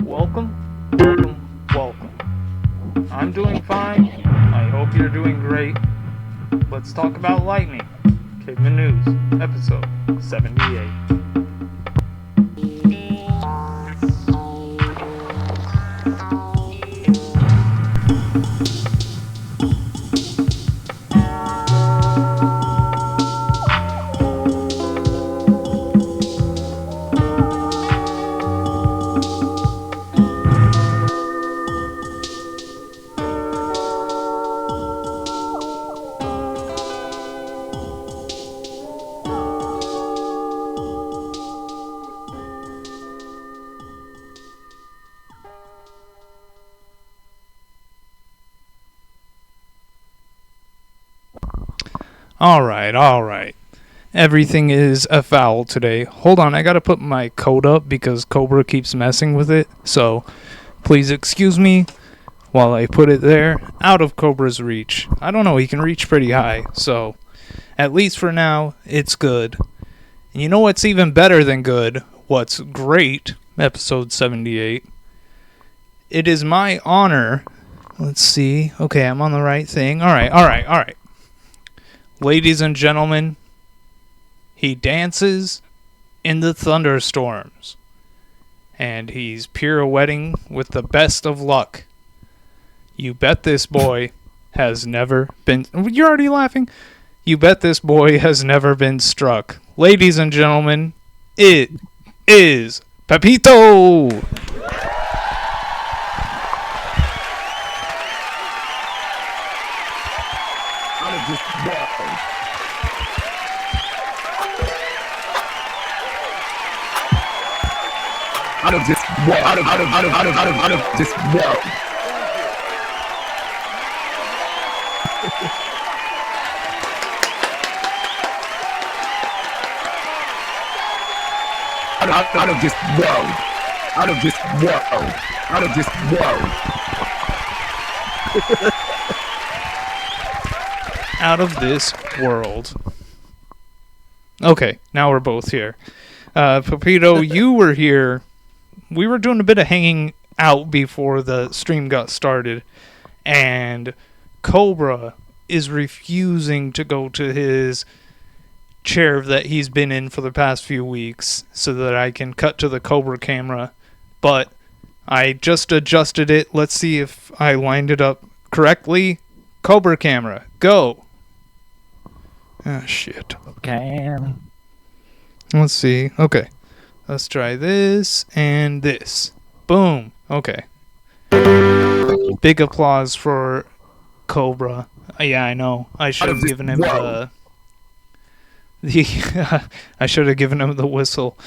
Welcome. I'm doing fine. I hope you're doing great. Let's talk about lightning. Caveman News, episode 78. All right. Everything is afoul today. Hold on, I gotta put my code up because Cobra keeps messing with it. So, please excuse me while I put it there, out of Cobra's reach. I don't know, he can reach pretty high. So, at least for now, it's good. And you know what's even better than good? What's great? Episode 78. It is my honor. Let's see. Okay, I'm on the right thing. All right. Ladies and gentlemen, he dances in the thunderstorms, and he's pirouetting with the best of luck. You bet this boy has never been... You're already laughing? You bet this boy has never been struck. Ladies and gentlemen, it is Pepito! Out of this world. Out of this world. Out of this world. Out of this world. Out of this world. Out of this world. Okay, now we're both here. Pepito, you were here. We were doing a bit of hanging out before the stream got started, and Cobra is refusing to go to his chair that he's been in for the past few weeks so that I can cut to the Cobra camera, but I just adjusted it. Let's see if I lined it up correctly. Cobra camera, go! Ah, shit. Okay. Let's see. Okay. Let's try this and this. Boom. Okay. Big applause for Cobra. Yeah, I know. I should have given him the I should have given him the whistle.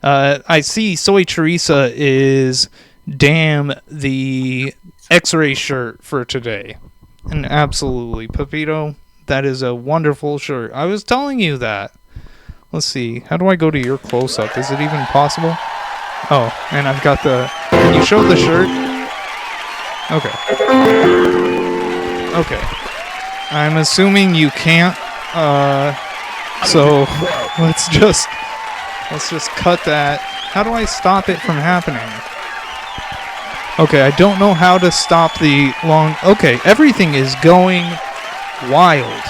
I see Soy Teresa is damn the X-ray shirt for today. And absolutely, Pepito, that is a wonderful shirt. I was telling you that. Let's see. How do I go to your close-up? Is it even possible? Oh, and I've got the... Can you show the shirt? Okay. Okay. I'm assuming you can't. So let's just cut that. How do I stop it from happening? Okay, I don't know how to stop the long... Okay, everything is going wild.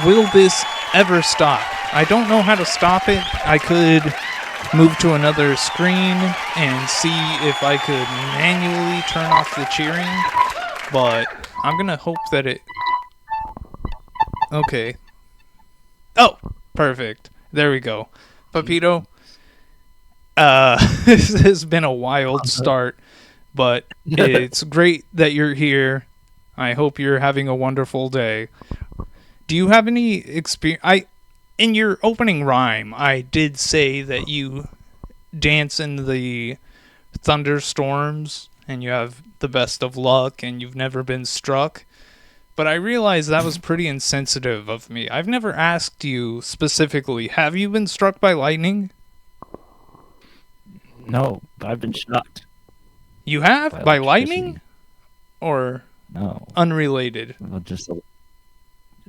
Will this ever stop? I don't know how to stop it. I could move to another screen and see if I could manually turn off the cheering, but I'm gonna hope that it... Okay. Oh! Perfect. There we go. Pepito, this has been a wild start, but it's great that you're here. I hope you're having a wonderful day. Do you have any experience? In your opening rhyme, I did say that you dance in the thunderstorms and you have the best of luck and you've never been struck. But I realized that was pretty insensitive of me. I've never asked you specifically, have you been struck by lightning? No, but I've been shot. You have? By lightning? electricity. Or No, unrelated? well, just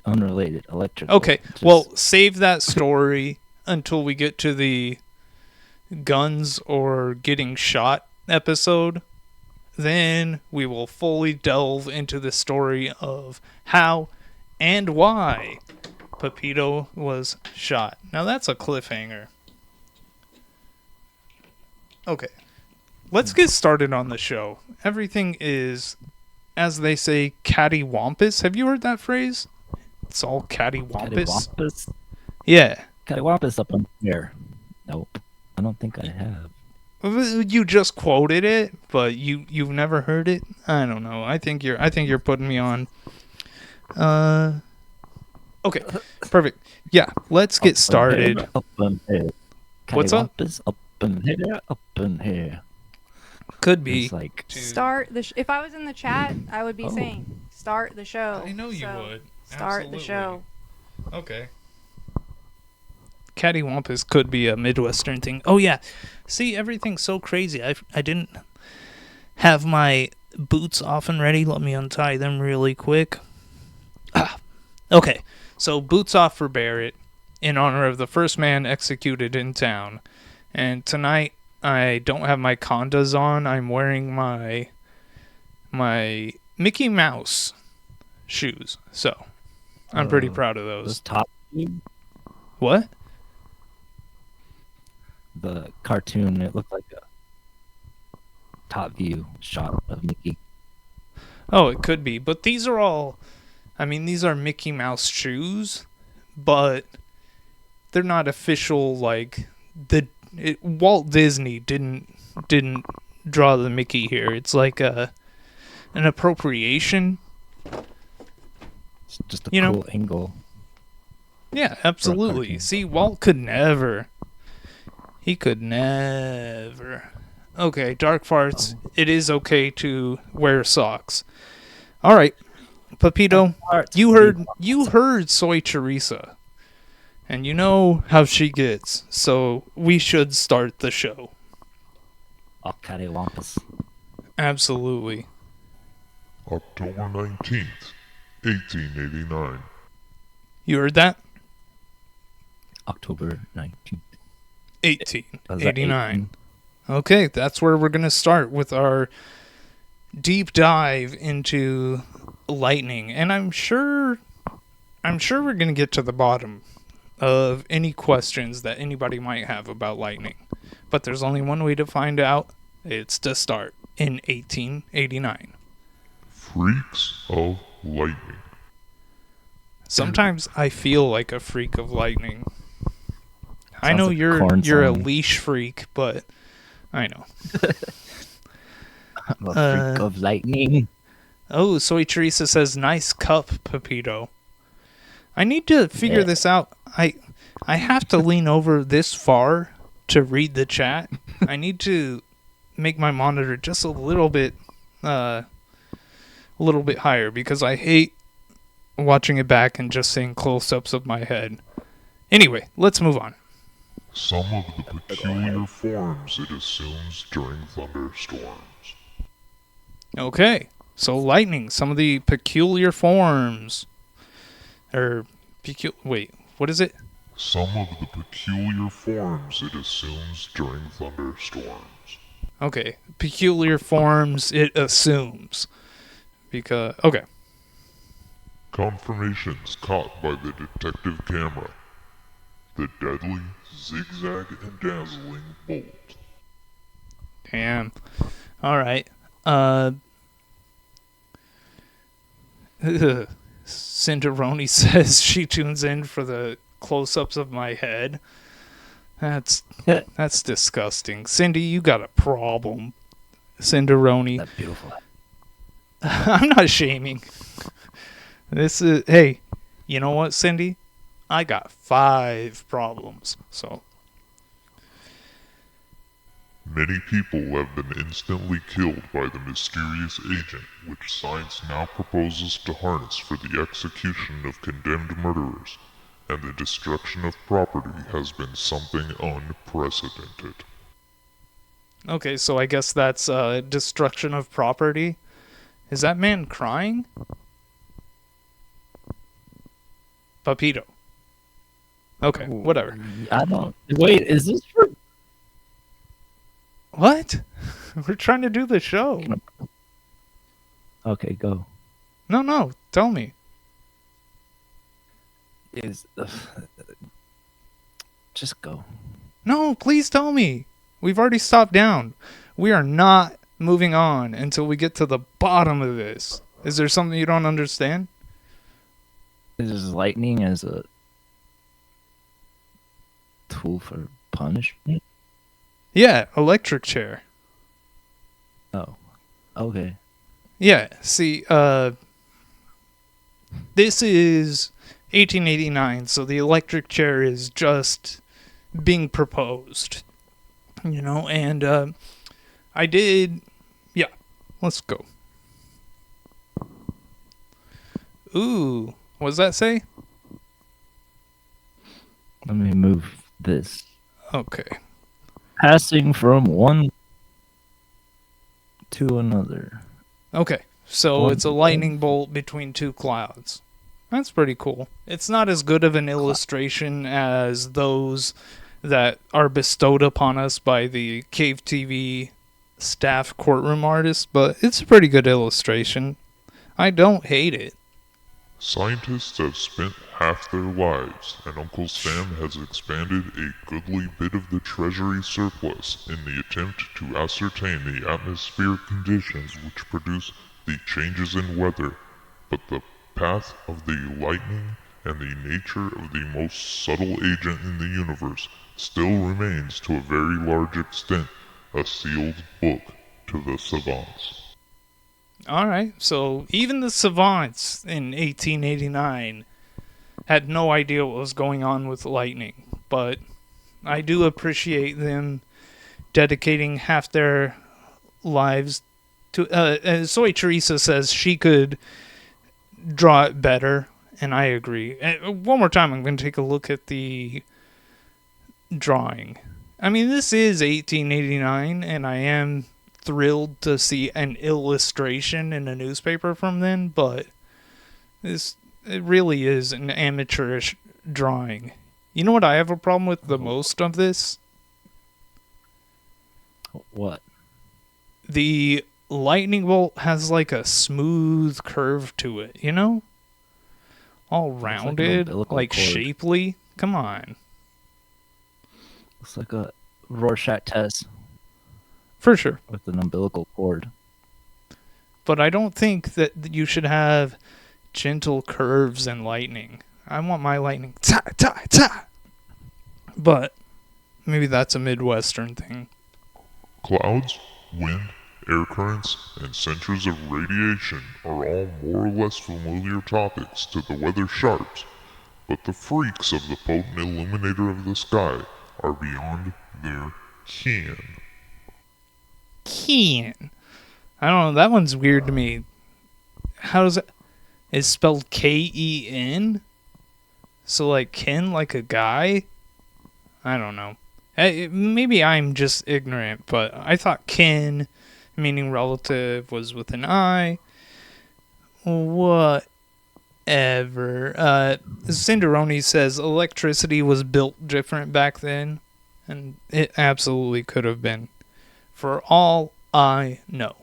unrelated electrical. Okay, Just- well, save that story until we get to the guns or getting shot episode. Then we will fully delve into the story of how and why Pepito was shot. Now that's a cliffhanger. Okay, let's get started on the show. Everything is, as they say, cattywampus. Have you heard that phrase? It's all cattywampus. Cattywampus? Yeah. Cattywampus up on here. Nope, I don't think I have. You just quoted it, but you've never heard it. I don't know. I think you're putting me on. Okay, perfect. Yeah, let's get started. Up in here. What's up? Cattywampus up in here, up in here. Could be. It's like Start the. If I was in the chat, I would be Oh. saying, "Start the show." I know you So, would. Start the show. Okay. Cattywampus could be a Midwestern thing. Oh yeah. See, everything's so crazy. I didn't have my boots off and ready. Let me untie them really quick. Okay. So boots off for Barrett in honor of the first man executed in town. And tonight I don't have my condas on. I'm wearing my Mickey Mouse shoes. So I'm pretty proud of those those. top view, What? the cartoon. It looked like a top view shot of Mickey. Oh, it could be. But these are all, I mean, these are Mickey Mouse shoes, but they're not official, like, Walt Disney didn't draw the Mickey here. It's like an appropriation. It's just a You know- cool angle. Yeah, absolutely. cartoon. See, Walt could never. He could never. Okay, dark farts. It is okay to wear socks. All right, Pepito. You heard Soy Teresa, and you know how she gets. So we should start the show. Oh, cattywampus. Absolutely. October 19th, 1889. You heard that? October 19th. 1889. Okay, that's where we're gonna start with our deep dive into lightning, and I'm sure we're gonna get to the bottom of any questions that anybody might have about lightning. But there's only one way to find out. It's to start in 1889. Freaks of lightning. Sometimes I feel like a freak of lightning. I Sounds know like a you're corn a song. leash freak, but I know. I'm a freak of lightning. Oh, Soy Teresa says, "Nice cup, Pepito." I need to figure Yeah. this out. I have to lean over this far to read the chat. I need to make my monitor just a little bit higher because I hate watching it back and just seeing close-ups of my head. Anyway, let's move on. Some of the peculiar forms it assumes during thunderstorms. Okay, so lightning, some of the peculiar forms. Wait, what is it? Some of the peculiar forms it assumes during thunderstorms. Okay, peculiar forms it assumes. Because, okay. Confirmations caught by the detective camera. The deadly, zigzag and dazzling bolt. Damn. Alright. Cinderoni says she tunes in for the close-ups of my head. That's disgusting. Cindy, you got a problem. Cinderoni. That beautiful. I'm not shaming. This is, hey, you know what, Cindy? I got 5 problems, so. Many people have been instantly killed by the mysterious agent which science now proposes to harness for the execution of condemned murderers, and the destruction of property has been something unprecedented. Okay, so I guess that's destruction of property. Is that man crying? Papito. Okay, whatever. I don't. Wait, is this for? What? We're trying to do the show. Okay, go. No, tell me. Is just go. No, please tell me. We've already stopped down. We are not moving on until we get to the bottom of this. Is there something you don't understand? Is lightning as a tool for punishment? Yeah, electric chair. Oh, okay. Yeah, see, this is 1889, so the electric chair is just being proposed, you know, and yeah, let's go. Ooh, what does that say? Let me move this. Okay. Passing from one to another. Okay, so One- it's a lightning bolt between 2 clouds. That's pretty cool. It's not as good of an illustration as those that are bestowed upon us by the Cave TV staff courtroom artists, but it's a pretty good illustration. I don't hate it. Scientists have spent half their lives, and Uncle Sam has expanded a goodly bit of the Treasury surplus in the attempt to ascertain the atmospheric conditions which produce the changes in weather, but the path of the lightning and the nature of the most subtle agent in the universe still remains to a very large extent a sealed book to the savants. Alright, so even the savants in 1889 had no idea what was going on with lightning, but I do appreciate them dedicating half their lives to. Soy Teresa says she could draw it better, and I agree. One more time, I'm going to take a look at the drawing. I mean, this is 1889, and I am thrilled to see an illustration in a newspaper from then, but it really is an amateurish drawing. You know what I have a problem with the most of this? What? The lightning bolt has like a smooth curve to it, you know? All rounded, umbilical like cord. shapely. Come on. Looks like a Rorschach test For sure. with an umbilical cord. But I don't think that you should have gentle curves in lightning. I want my lightning ta ta ta. But maybe that's a Midwestern thing. Clouds, wind, air currents, and centers of radiation are all more or less familiar topics to the weather sharps, but the freaks of the potent illuminator of the sky are beyond their ken. Ken. I don't know. That one's weird to me. How does it? It's spelled Ken? So like Ken, like a guy? I don't know. Maybe I'm just ignorant, but I thought kin, meaning relative, was with an I. Whatever. Cinderoni says electricity was built different back then, and it absolutely could have been. For all I know.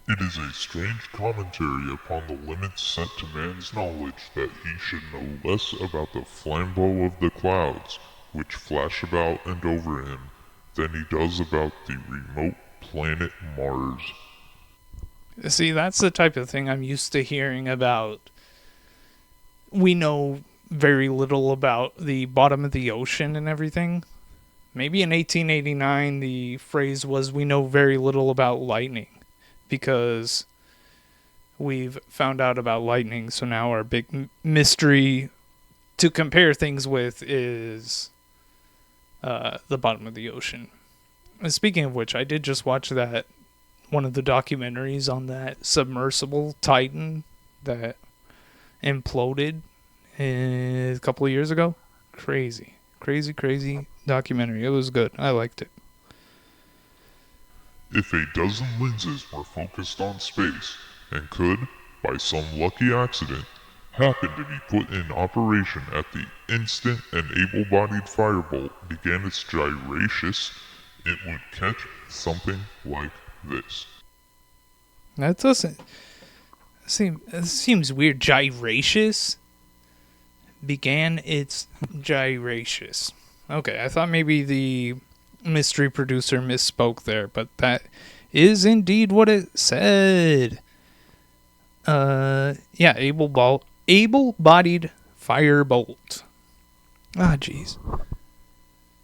It is a strange commentary upon the limits set to man's knowledge that he should know less about the flambeau of the clouds, which flash about and over him, than he does about the remote planet Mars. See, that's the type of thing I'm used to hearing about. We know very little about the bottom of the ocean and everything. maybe in 1889 the phrase was, "We know very little about lightning," because we've found out about lightning. So now our big mystery to compare things with is the bottom of the ocean. And speaking of which, I did just watch that one of the documentaries on that submersible Titan that imploded a couple of years ago. Crazy documentary. It was good. I liked it. If a dozen lenses were focused on space and could, by some lucky accident, happen to be put in operation at the instant an able-bodied firebolt began its gyrations, it would catch something like this. That doesn't seem. It seems weird. Gyracious began its gyracious. Okay, I thought maybe the mystery producer misspoke there, but that is indeed what it said. Yeah, able-bodied firebolt. Ah, jeez.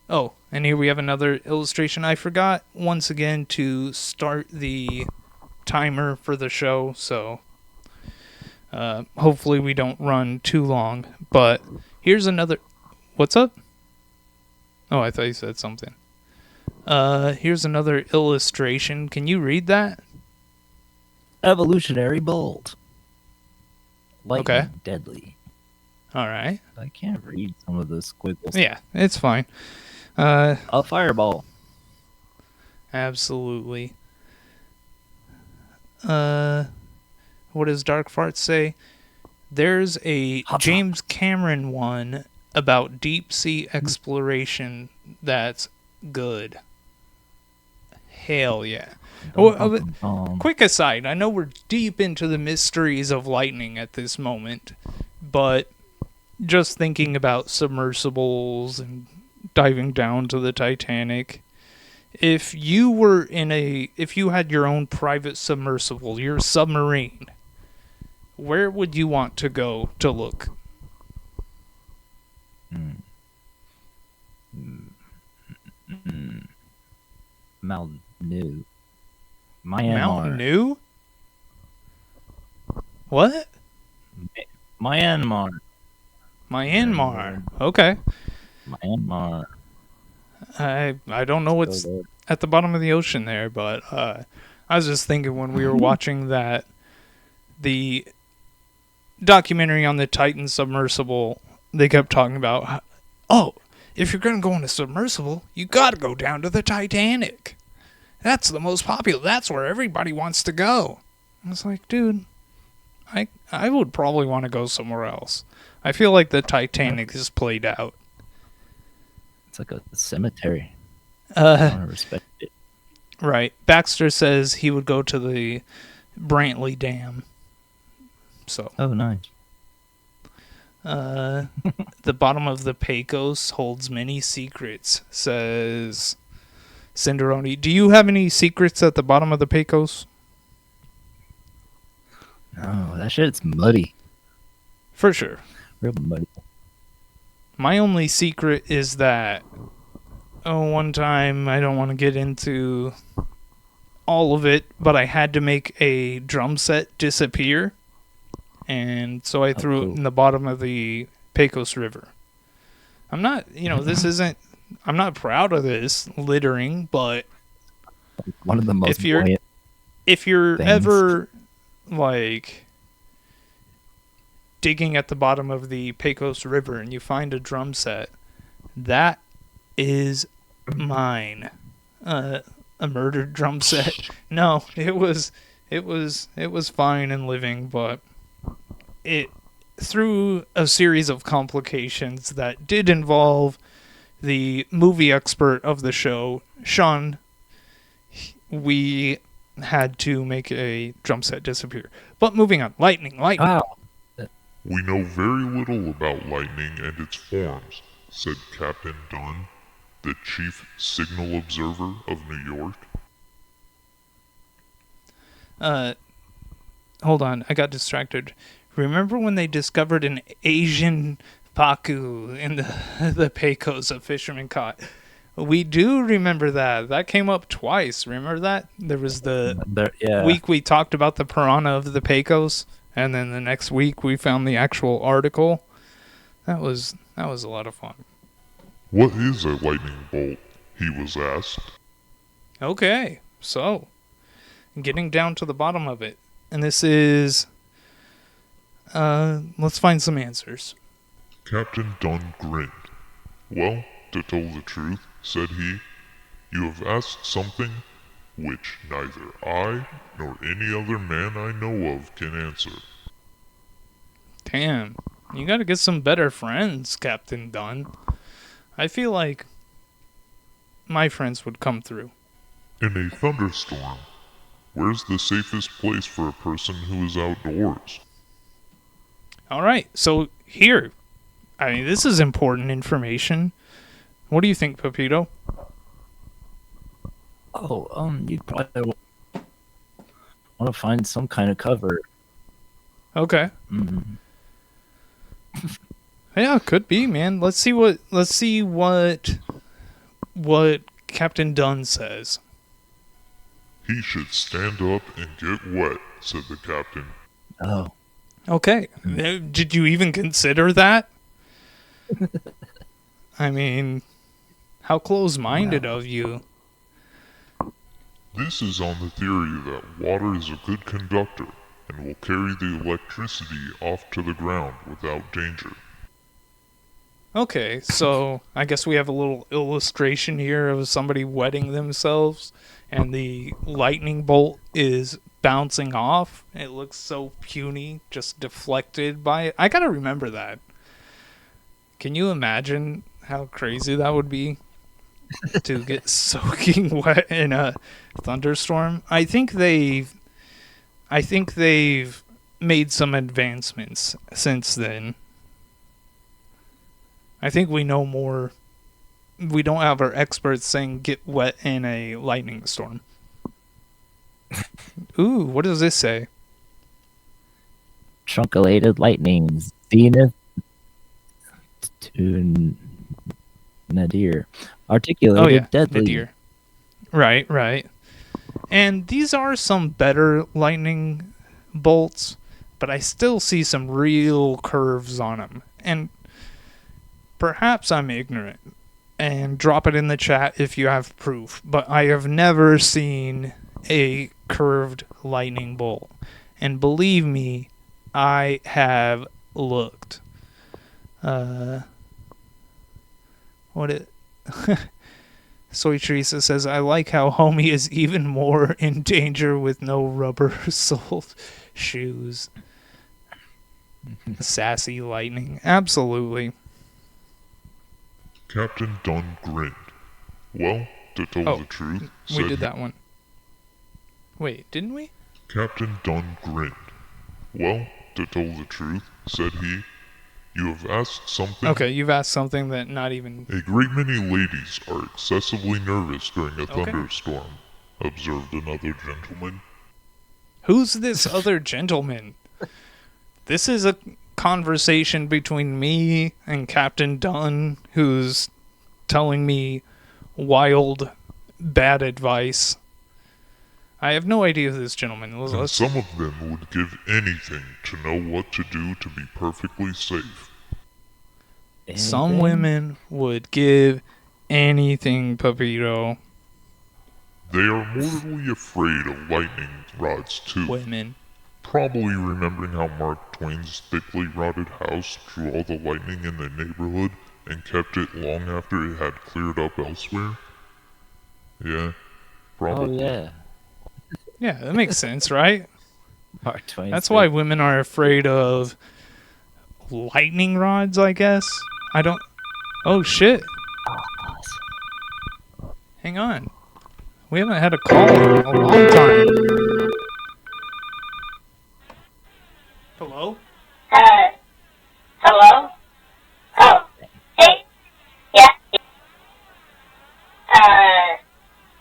Oh, and here we have another illustration. I forgot once again to start the timer for the show, so hopefully we don't run too long. But here's another. What's up? Oh, I thought you said something. Here's another illustration. Can you read that? Evolutionary bolt. Lightning, Okay. deadly. All right. I can't read some of the squiggles. Yeah, it's fine. A fireball. Absolutely. What does Dark Fart say? There's a Hot James Cameron one about deep sea exploration that's good. Hell yeah. Quick aside, I know we're deep into the mysteries of lightning at this moment, but just thinking about submersibles and diving down to the Titanic, if you had your own private submersible, your submarine, where would you want to go to look? Mount New. Mount New? What? Myanmar. Myanmar. Okay. Myanmar. I don't know what's at the bottom of the ocean there, but I was just thinking when we were watching the documentary on the Titan submersible, they kept talking about, oh, if you're going to go in a submersible, you got to go down to the Titanic. That's the most popular. That's where everybody wants to go. I was like, dude, I would probably want to go somewhere else. I feel like the Titanic is played out. It's like a cemetery. I want to respect it. Right. Baxter says he would go to the Brantley Dam. So. Oh, nice. The bottom of the Pecos holds many secrets, says Cinderoni. Do you have any secrets at the bottom of the Pecos? No, that shit's muddy. For sure. Real muddy. My only secret is that, one time, I don't want to get into all of it, but I had to make a drum set disappear. And so I threw it in the bottom of the Pecos River. I'm not, I'm not proud of this littering, but one of the most if you're things. ever like digging at the bottom of the Pecos River and you find a drum set, that is mine. A murdered drum set. No, it was fine and living, but it through a series of complications that did involve the movie expert of the show, Sean, we had to make a drum set disappear. But moving on, lightning. Wow. We know very little about lightning and its forms, said Captain Dunn, the chief signal observer of New York. Hold on, I got distracted. Remember when they discovered an Asian pacu in the Pecos a fisherman caught? We do remember that. That came up twice. Remember that? There was the Yeah. week we talked about the piranha of the Pecos, and then the next week we found the actual article. That was a lot of fun. What is a lightning bolt? He was asked. Okay, so getting down to the bottom of it, and this is. Let's find some answers. Captain Dunn grinned. Well, to tell the truth, said he, you have asked something which neither I nor any other man I know of can answer. Damn, you gotta get some better friends, Captain Dunn. I feel like my friends would come through. In a thunderstorm, where's the safest place for a person who is outdoors? Alright, so here. I mean, this is important information. What do you think, Pepito? Oh, you'd probably want to find some kind of cover. Okay. Mm. Yeah, could be, man. Let's see what Captain Dunn says. He should stand up and get wet, said the captain. Oh. Okay. Did you even consider that? I mean, how close-minded of you. This is on the theory that water is a good conductor and will carry the electricity off to the ground without danger. Okay, so I guess we have a little illustration here of somebody wetting themselves, and the lightning bolt is bouncing off. It looks so puny, just deflected by it. I gotta remember that. Can you imagine how crazy that would be to get soaking wet in a thunderstorm? I think they've made some advancements since then. I think we know more. We don't have our experts saying get wet in a lightning storm. Ooh, what does this say? Trunculated lightning, zenith to nadir. Articulated deadly. nadir. Right. And these are some better lightning bolts, but I still see some real curves on them. And perhaps I'm ignorant. And drop it in the chat if you have proof. But I have never seen a curved lightning bolt. And believe me, I have looked. Soy Teresa says, I like how homie is even more in danger with no rubber-soled shoes. Sassy lightning. Absolutely. Captain Dunn grinned. Well, to tell the truth, said We did he, that one. Wait, didn't we? Captain Dunn grinned. Well, to tell the truth, said he, you have asked something. Okay, you've asked something that not even... A great many ladies are excessively nervous during a thunderstorm, observed another gentleman. Who's this other gentleman? This is a conversation between me and Captain Dunn, who's telling me wild, bad advice. I have no idea who this gentleman is. And some of them would give anything to know what to do to be perfectly safe. Some women would give anything, Papito. They are mortally afraid of lightning rods too. Women. Probably remembering how Mark Twain's thickly rotted house drew all the lightning in the neighborhood and kept it long after it had cleared up elsewhere? Yeah, probably. Oh, yeah. Yeah, that makes sense, right? Mark Twain. That's why women are afraid of lightning rods, I guess. I don't... Oh, shit. Hang on. We haven't had a call in a long time. Hello? Hello? Oh, hey. Yeah.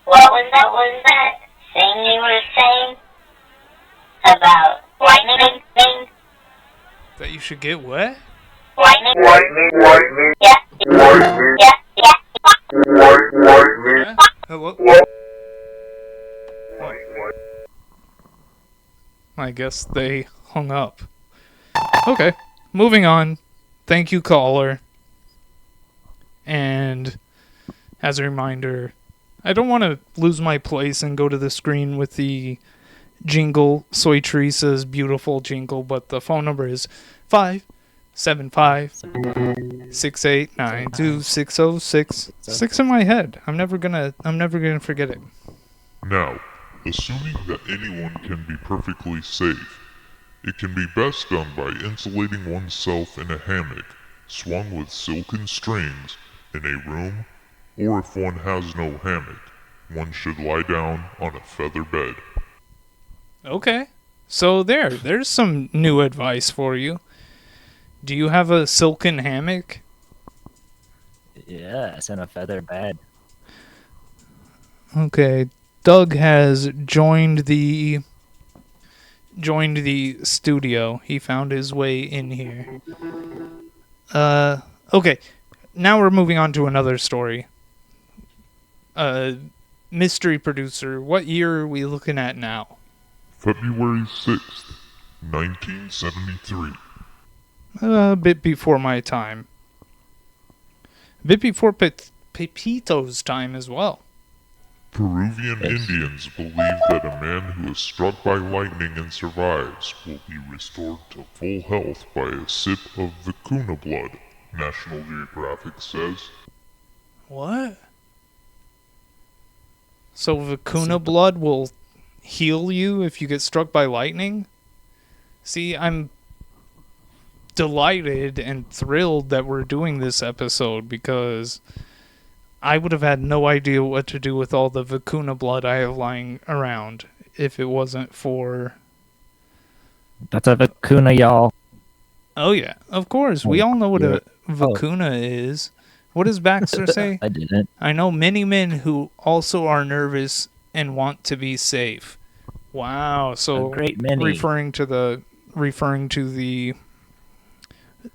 What was that thing you were saying? About lightning thing? That you should get wet? Lightning? Yeah. Yeah. Hello? I guess they hung up. Okay, moving on. Thank you, caller. And as a reminder, I don't want to lose my place and go to the screen with the jingle, Soy Teresa's beautiful jingle, but the phone number is 575-689-2606. 6 in my head. I'm never gonna forget it. Now, assuming that anyone can be perfectly safe, it can be best done by insulating oneself in a hammock, swung with silken strings, in a room, or if one has no hammock, one should lie down on a feather bed. Okay. So there's some new advice for you. Do you have a silken hammock? Yes, and a feather bed. Okay. Doug has joined the studio. He found his way in here. Okay. Now we're moving on to another story. Mystery producer, what year are we looking at now? February 6th, 1973. A bit before my time. A bit before Pepito's time as well. Peruvian Indians believe that a man who is struck by lightning and survives will be restored to full health by a sip of vicuna blood, National Geographic says. What? So vicuna blood will heal you if you get struck by lightning? See, I'm delighted and thrilled that we're doing this episode because I would have had no idea what to do with all the vicuna blood I have lying around if it wasn't for... That's a vicuna, y'all. Oh yeah, of course. We all know what a vicuna is. What does Baxter say? I didn't. I know many men who also are nervous and want to be safe. Wow. So A great many. referring to the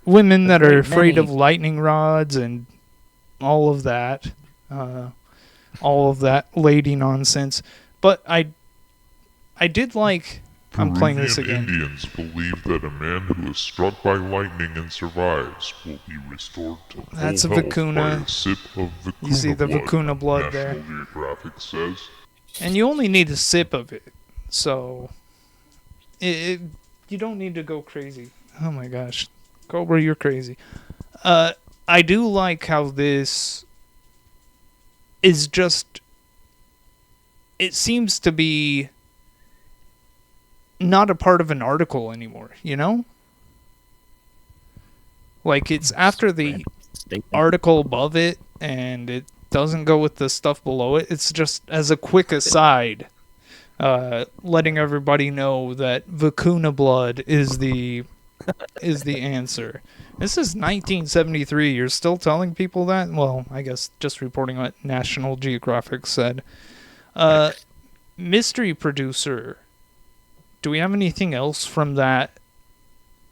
women that are afraid of lightning rods and all of that lady nonsense. But I did like... I'm playing this again. Indians believe that a man who is struck by lightning and survives will be restored to full That's a health vicuna. by a sip of vicuna You see the blood, vicuna blood there. National Geographic says. And you only need a sip of it. So you don't need to go crazy. Oh my gosh. Cobra, you're crazy. I do like how this is just... It seems to be not a part of an article anymore, you know? Like, it's after the article above it, and it doesn't go with the stuff below it. It's just as a quick aside, letting everybody know that vicuna blood is the answer. This is 1973. You're still telling people that? Well, I guess just reporting what National Geographic said. Mystery producer, do we have anything else from that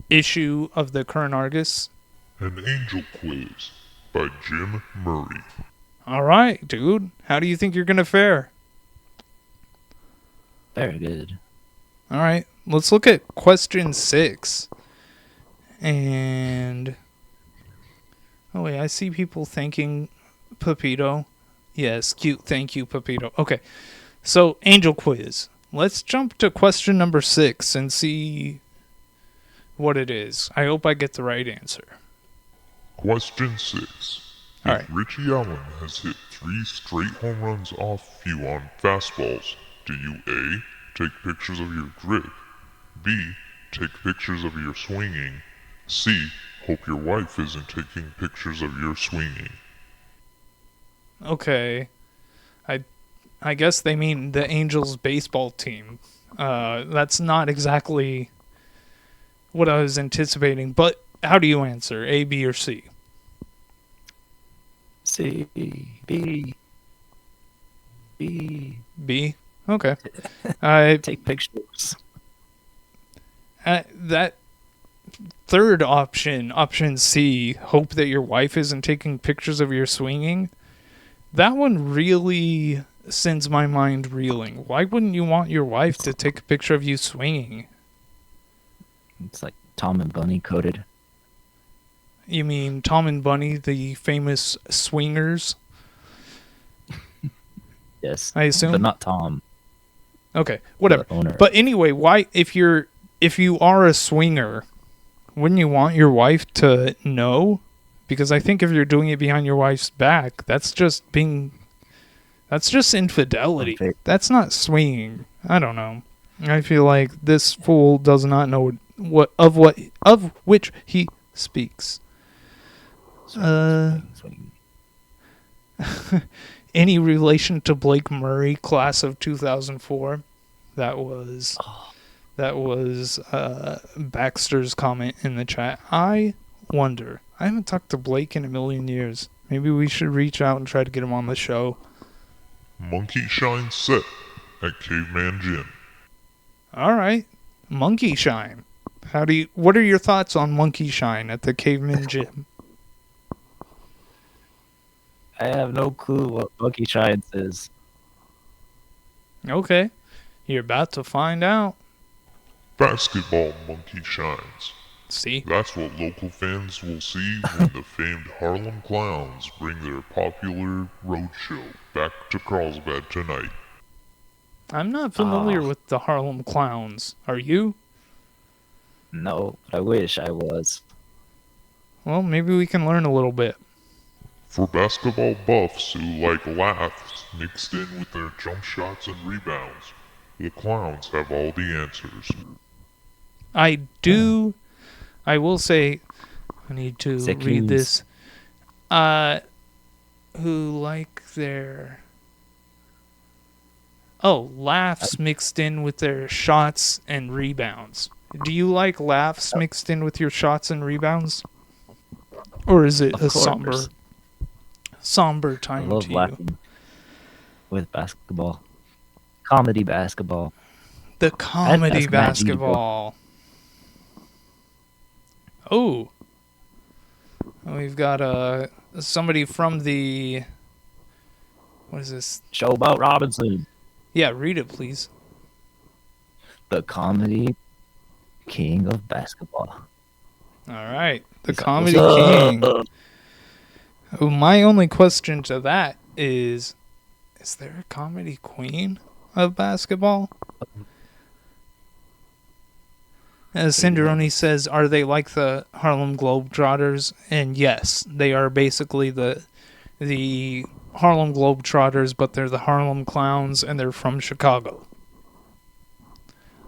issue of the Current Argus? An Angel Quiz by Jim Murray. All right, dude. How do you think you're going to fare? Very good. All right. Let's look at question 6. And... oh, wait. I see people thanking Pepito. Yes, cute. Thank you, Pepito. Okay. So, Angel Quiz. Let's jump to question number 6 and see what it is. I hope I get the right answer. Question 6. If All right. Richie Allen has hit 3 straight home runs off you on fastballs, do you A, take pictures of your grip, B, take pictures of your swinging, C, hope your wife isn't taking pictures of your swinging? Okay. I guess they mean the Angels baseball team. That's not exactly what I was anticipating, but how do you answer? A, B, or C? C, B, B. B? Okay. I Take pictures. that third option, option C, hope that your wife isn't taking pictures of your swinging, that one really sends my mind reeling. Why wouldn't you want your wife to take a picture of you swinging? It's like Tom and Bunny coded. You mean Tom and Bunny, the famous swingers? Yes. I assume? But not Tom. Okay, whatever. The owner. But anyway, why if you are a swinger, wouldn't you want your wife to know? Because I think if you're doing it behind your wife's back, that's just infidelity. Unfair. That's not swinging. I don't know. I feel like this fool does not know of which he speaks. Swing. Any relation to Blake Murray, class of 2004? That was Baxter's comment in the chat. I wonder. I haven't talked to Blake in a million years. Maybe we should reach out and try to get him on the show. Monkey Shine set at Caveman Gym. All right, Monkey Shine. What are your thoughts on Monkey Shine at the Caveman Gym? I have no clue what Monkey Shines is. Okay, you're about to find out. Basketball Monkey Shines. See? That's what local fans will see when the famed Harlem Clowns bring their popular roadshow back to Carlsbad tonight. I'm not familiar with the Harlem Clowns. Are you? No, but I wish I was. Well, maybe we can learn a little bit. For basketball buffs who like laughs mixed in with their jump shots and rebounds, the Clowns have all the answers. I will say, I need to Sick read news. this. Who like their... Oh, laughs mixed in with their shots and rebounds. Do you like laughs mixed in with your shots and rebounds? Or is it Of a course. somber I time love to you? laughing with basketball. Comedy basketball. The comedy That's Matt Deebo. basketball. Oh. We've got somebody from the... What is this? Show about Robinson. Yeah, read it, please. The comedy king of basketball. All right. The He's like, comedy "What's king. up?" Oh, my only question to that is there a comedy queen of basketball? As Cinderoni says, are they like the Harlem Globetrotters? And yes, they are basically the Harlem Globetrotters, but they're the Harlem Clowns, and they're from Chicago.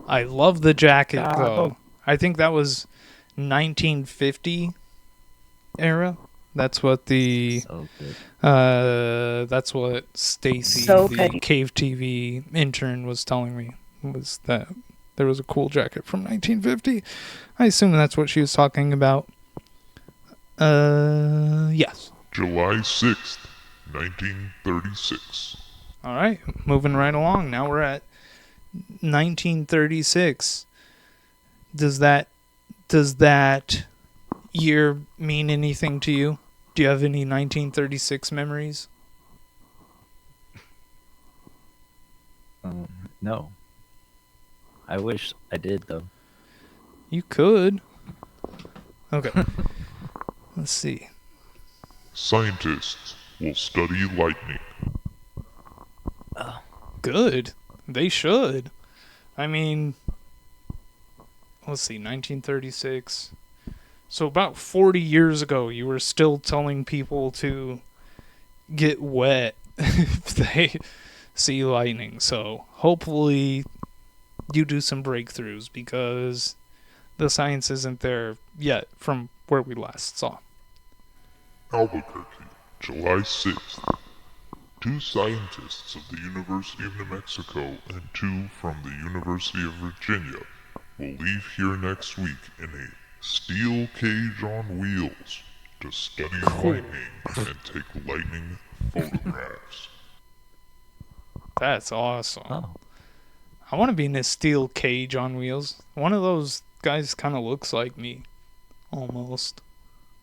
I love the jacket, though. Chicago. I think that was 1950 era. That's what So good. that's what Stacy, So the petty. Cave TV intern, was telling me, was that there was a cool jacket from 1950. I assume that's what she was talking about. Yes. July 6th, 1936. All right, moving right along. Now we're at 1936. Does that year mean anything to you? Do you have any 1936 memories? No. I wish I did, though. You could. Okay. Let's see. Scientists will study lightning. Good. They should. I mean, let's see, 1936. So about 40 years ago, you were still telling people to get wet if they see lightning. So hopefully you do some breakthroughs, because the science isn't there yet from where we last saw. Albuquerque, July 6th. 2 scientists of the University of New Mexico and 2 from the University of Virginia will leave here next week in a steel cage on wheels to study lightning and take lightning photographs. That's awesome. Oh. I want to be in a steel cage on wheels. One of those guys kind of looks like me, almost,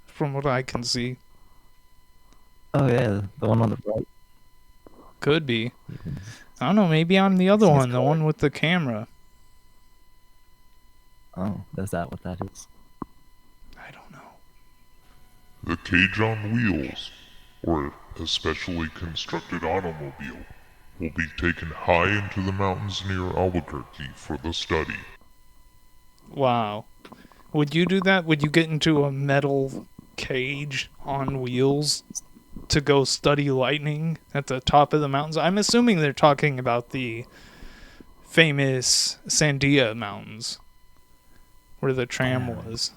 from what I can see. Oh, yeah. The one on the right. Could be. I don't know. Maybe I'm the other Seems one, the cool. one with the camera. Oh, is that what that is? I don't know. The cage on wheels, or a specially constructed automobile, will be taken high into the mountains near Albuquerque for the study. Wow. Would you do that? Would you get into a metal cage on wheels to go study lightning at the top of the mountains? I'm assuming they're talking about the famous Sandia Mountains where the tram was.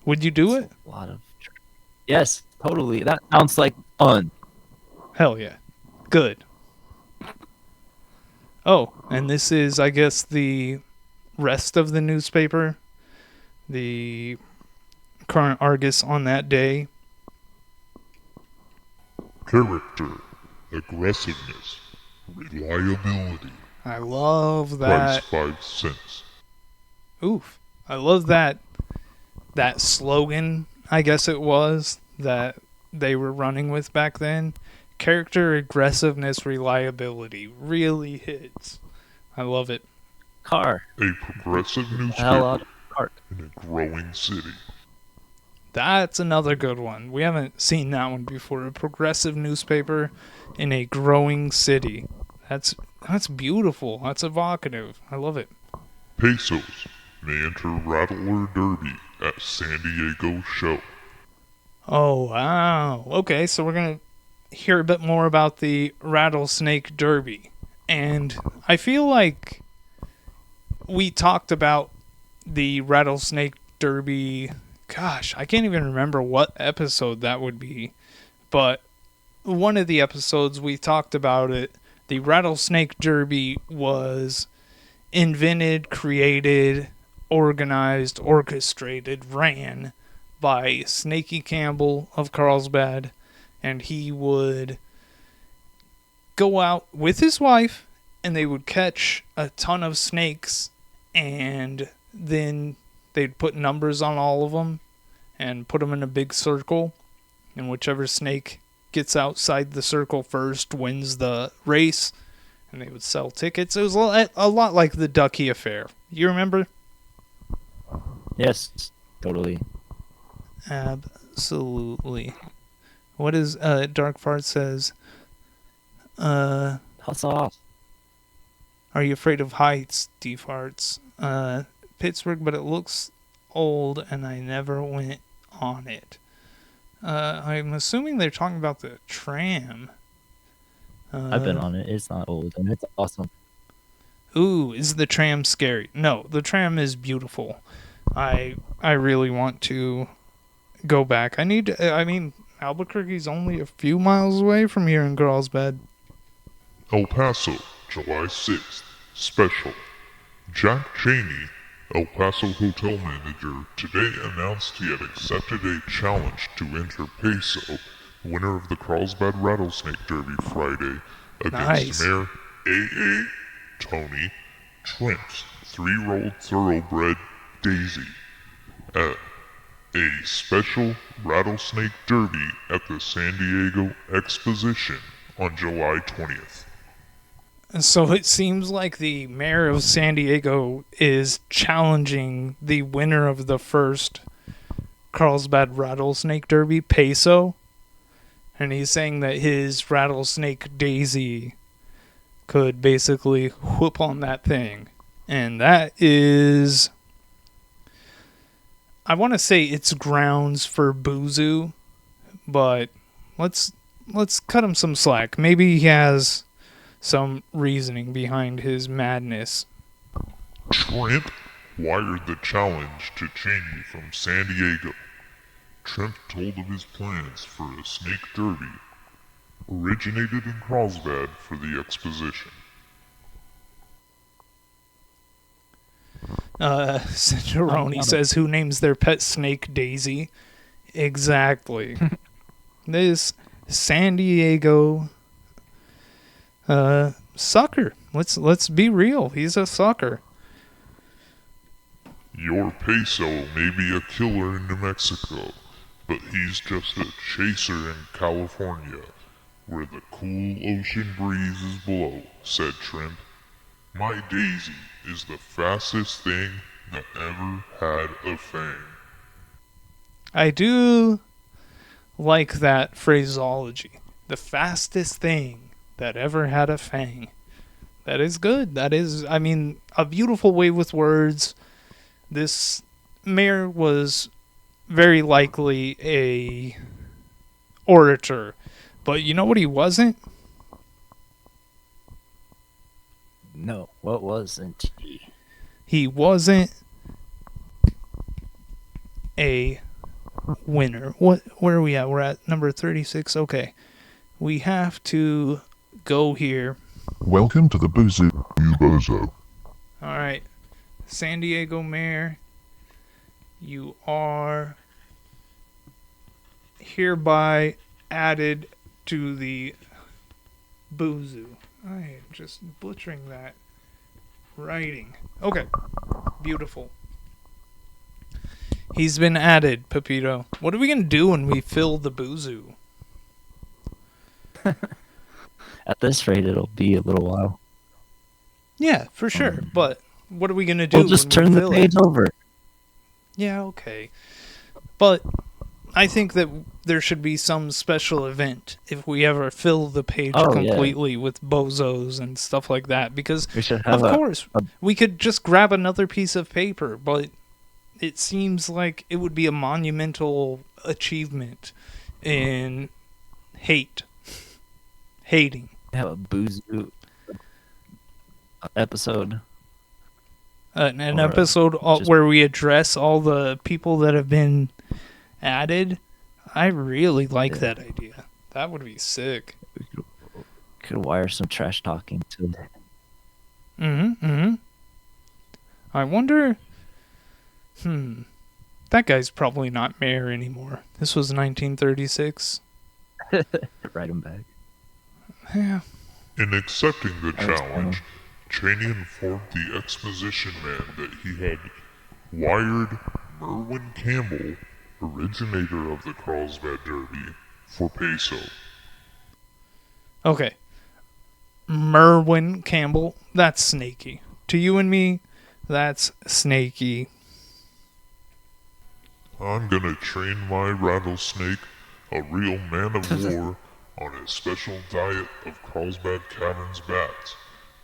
Would you do it? A lot of. Yes, totally. That sounds like fun. Hell yeah. Good. Oh, and this is, I guess, the rest of the newspaper. The current Argus on that day. Character, aggressiveness, reliability. I love Price that. 5 cents. Oof. I love that slogan, I guess it was, that they were running with back then. Character, aggressiveness, reliability really hits. I love it. Car. A progressive Hell out newspaper of park. in a growing city. That's another good one. We haven't seen that one before. A progressive newspaper in a growing city. That's beautiful. That's evocative. I love it. Pesos may enter Rattler Derby at San Diego show. Oh, wow. Okay, so we're going to hear a bit more about the Rattlesnake Derby. And I feel like we talked about the Rattlesnake Derby. Gosh, I can't even remember what episode that would be. But one of the episodes we talked about it. The Rattlesnake Derby was invented, created, organized, orchestrated, ran by Snaky Campbell of Carlsbad, and he would go out with his wife and they would catch a ton of snakes, and then they'd put numbers on all of them and put them in a big circle, and whichever snake gets outside the circle first wins the race, and they would sell tickets. It was a lot like the Ducky Affair. You remember? Yes, totally. Absolutely. What is Dark Fart says? That's off. Are you afraid of heights, D-Farts? Pittsburgh, but it looks old and I never went on it. I'm assuming they're talking about the tram. I've been on it. It's not old, and it's awesome. Ooh, is the tram scary? No, the tram is beautiful. I really want to go back. I mean, Albuquerque's only a few miles away from here in Carlsbad. El Paso, July 6th. Special. Jack Cheney, El Paso hotel manager, today announced he had accepted a challenge to enter Peso, winner of the Carlsbad Rattlesnake Derby Friday, against Nice. Mayor A.A. Tony Trent's 3-year-old thoroughbred Daisy at a special Rattlesnake Derby at the San Diego Exposition on July 20th. So it seems like the mayor of San Diego is challenging the winner of the first Carlsbad Rattlesnake Derby, Peso. And he's saying that his Rattlesnake Daisy could basically whoop on that thing. And that is, I want to say it's grounds for Boozoo, but let's cut him some slack. Maybe he has some reasoning behind his madness. Trent wired the challenge to Cheney from San Diego. Trent told of his plans for a snake derby, originated in Carlsbad for the exposition. Cinderoni says, who names their pet snake Daisy? Exactly. This San Diego sucker. Let's be real. He's a sucker. Your Peso may be a killer in New Mexico, but he's just a chaser in California. where the cool ocean breezes blow, said Trimp. My Daisy is the fastest thing that ever had a fang. I do like that phraseology. The fastest thing that ever had a fang. That is good. That is, I mean, a beautiful way with words. This mayor was very likely a orator. But you know what he wasn't? No, what wasn't he? He wasn't a winner. Where are we at? We're at number 36. Okay. We have to go here. Welcome to the Boozoo, you bozo. All right. San Diego Mayor, you are hereby added to the Boozoo. I am just butchering that writing. Okay. Beautiful. He's been added, Pepito. What are we going to do when we fill the Boozoo? At this rate, it'll be a little while. Yeah, for sure. But what are we going to do We'll just when turn we the fill page it? over. Yeah, okay. But I think that there should be some special event if we ever fill the page completely with bozos and stuff like that. Because, We should have of course, we could just grab another piece of paper, but it seems like it would be a monumental achievement in hating. have a Boozoo episode. An Or, episode just- where we address all the people that have been added. I really like that idea. That would be sick. We could wire some trash talking to it. I wonder. That guy's probably not mayor anymore. This was 1936. Write him back. Yeah. In accepting the That was challenge, Cheney informed the exposition man that he had wired Merwin Campbell, originator of the Carlsbad Derby, for peso. Okay. Merwin Campbell, that's snaky. To you and me, that's snaky. I'm gonna train my rattlesnake, a real man of war, on a special diet of Carlsbad Cavern's bats,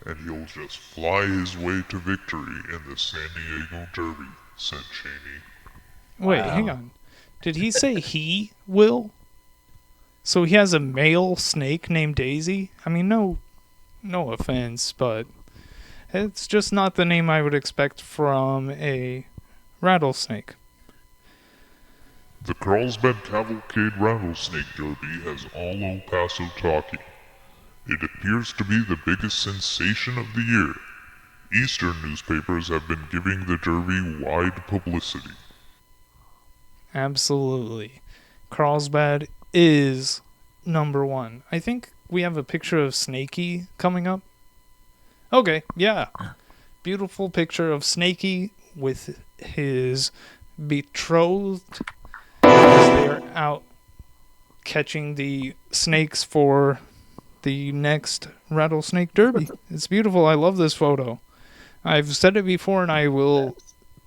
and he'll just fly his way to victory in the San Diego Derby, said Cheney. Wait, hang on. Did he say he will? So he has a male snake named Daisy? I mean, no offense, but it's just not the name I would expect from a rattlesnake. The Carlsbad Cavalcade Rattlesnake Derby has all El Paso talking. It appears to be the biggest sensation of the year. Eastern newspapers have been giving the Derby wide publicity. Absolutely. Carlsbad is number one. I think we have a picture of Snakey coming up. Okay, yeah. Beautiful picture of Snakey with his betrothed as they're out catching the snakes for the next rattlesnake derby. It's beautiful. I love this photo. I've said it before and I will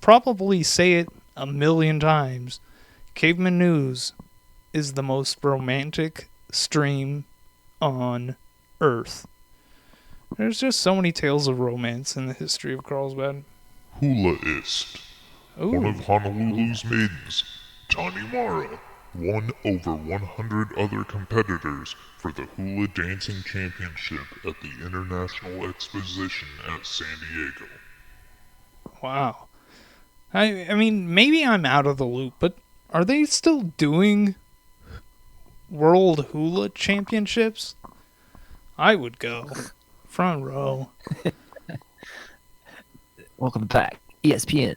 probably say it a million times. Caveman News is the most romantic stream on Earth. There's just so many tales of romance in the history of Carlsbad. Hulaist, one Ooh. of Honolulu's maidens, Tani Mara, won over 100 other competitors for the Hula Dancing Championship at the International Exposition at San Diego. Wow. I mean, maybe I'm out of the loop, but are they still doing World Hula Championships? I would go. Front row. Welcome back, ESPN.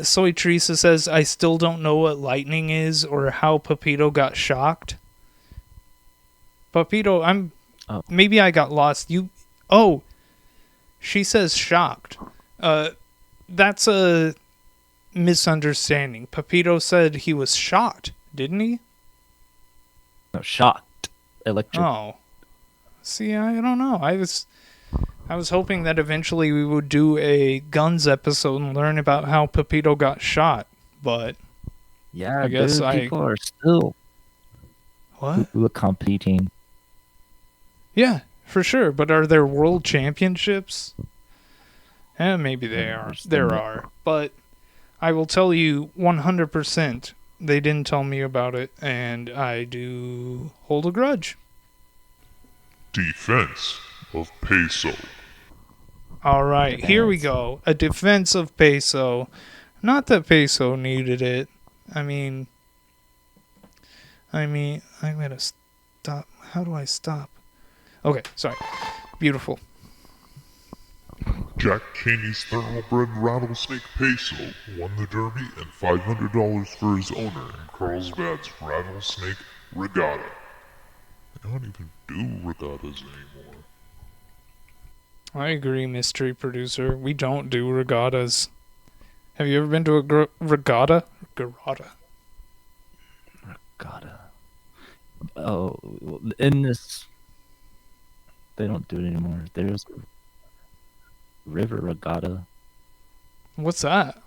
Soy Teresa says, I still don't know what lightning is or how Pepito got shocked. Pepito, maybe I got lost. She says shocked. That's a misunderstanding. Pepito said he was shot, didn't he? No, shocked. electric. Oh. See, I don't know. I was hoping that eventually we would do a guns episode and learn about how Pepito got shot, but Yeah, I guess dude, people are still what? competing. Yeah, for sure. But are there world championships? Maybe they Yeah, are. there's There the- are. But I will tell you 100% they didn't tell me about it, and I do hold a grudge. Defense of Peso. All right, here we Defense. go. A defense of Peso. Not that Peso needed it. I mean, I'm gonna stop. How do I stop? Okay, sorry. Beautiful. Jack Caney's thoroughbred rattlesnake Peso won the Derby and $500 for his owner in Carlsbad's Rattlesnake Regatta. They don't even do regattas anymore. I agree, mystery producer. We don't do regattas. Have you ever been to a regatta? Regatta. Gotta. Oh, well, in this, they don't do it anymore. There's a river regatta. What's that?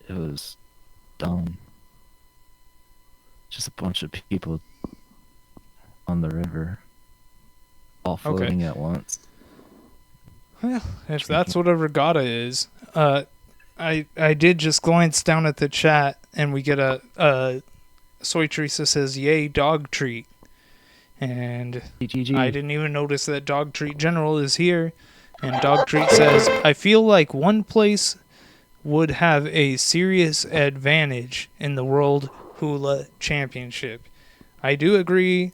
It was dumb. Just a bunch of people on the river, all floating at once. Well, if that's what a regatta is, I did just glance down at the chat, and we get a Soy Teresa says, "Yay, dog treat," and GG. I didn't even notice that Dog Treat General is here, and Dog Treat says, "I feel like one place would have a serious advantage in the World Hula Championship." I do agree,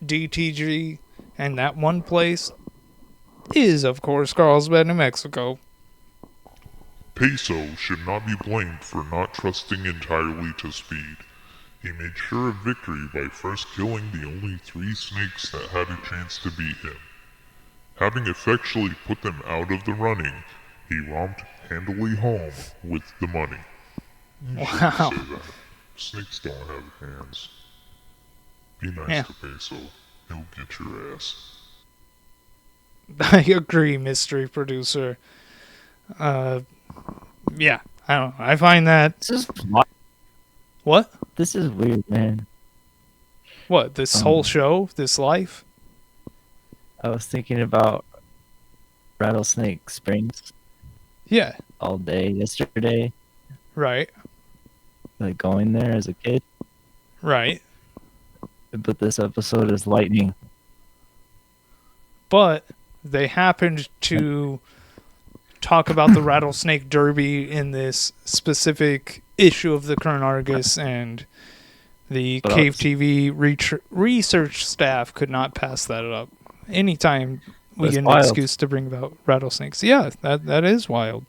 DTG, and that one place is, of course, Carlsbad, New Mexico. Peso should not be blamed for not trusting entirely to speed. He made sure of victory by first killing the only 3 snakes that had a chance to beat him. Having effectually put them out of the running, he romped handily home with the money. You shouldn't Wow. say that. Snakes don't have hands. Be nice Yeah. to Peso. He'll get your ass. I agree, mystery producer. Yeah, I don't know. I find that... This is What? this is weird, man. What, this whole show? This life? I was thinking about Rattlesnake Springs Yeah, all day yesterday, right, like going there as a kid. right. But this episode is lightning. But they happened to talk about the Rattlesnake Derby in this specific issue of the current Argus, and the But Cave it's- TV research staff could not pass that up. Anytime we That's get an wild. excuse to bring about rattlesnakes. Yeah, that is wild.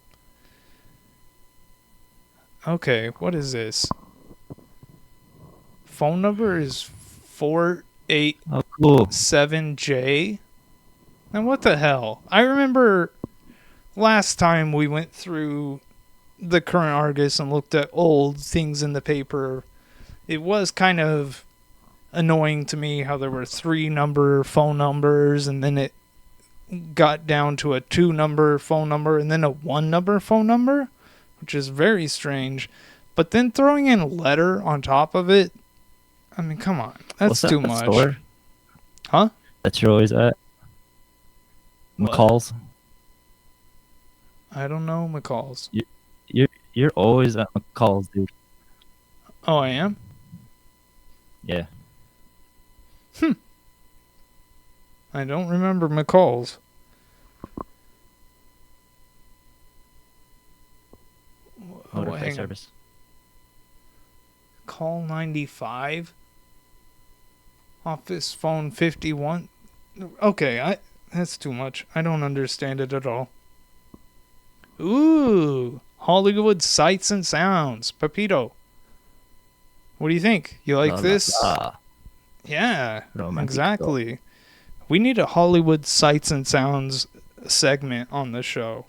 Okay, what is this? Phone number is 487J. Oh, cool. And what the hell? I remember last time we went through the current Argus and looked at old things in the paper. It was kind of annoying to me how there were 3-number phone numbers, and then it got down to a 2-number phone number and then a 1-number phone number, which is very strange. But then throwing in a letter on top of it, I mean, come on. That's What's that too much. store Huh? that you're always at? What? McCall's. I don't know McCall's. You're always at McCall's, dude. Oh, I am? Yeah. I don't remember McCall's. Motor hang Pay on. service. Call 95. Office phone 51. Okay, that's too much. I don't understand it at all. Ooh, Hollywood Sights and Sounds. Pepito. What do you think? You like La, la, this? la. Yeah, Romantico. exactly. We need a Hollywood Sights and Sounds segment on the show.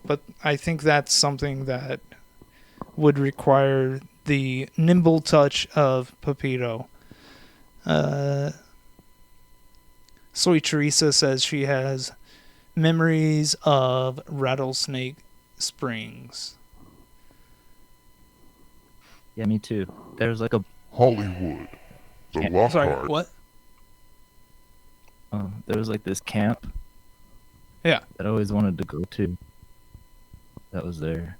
But I think that's something that would require the nimble touch of Pepito. Soy Teresa says she has memories of Rattlesnake Springs. Yeah, me too. There's like a Hollywood. The Yeah, Lockhart. Sorry, what? there was like this camp Yeah. that I always wanted to go to. That was there.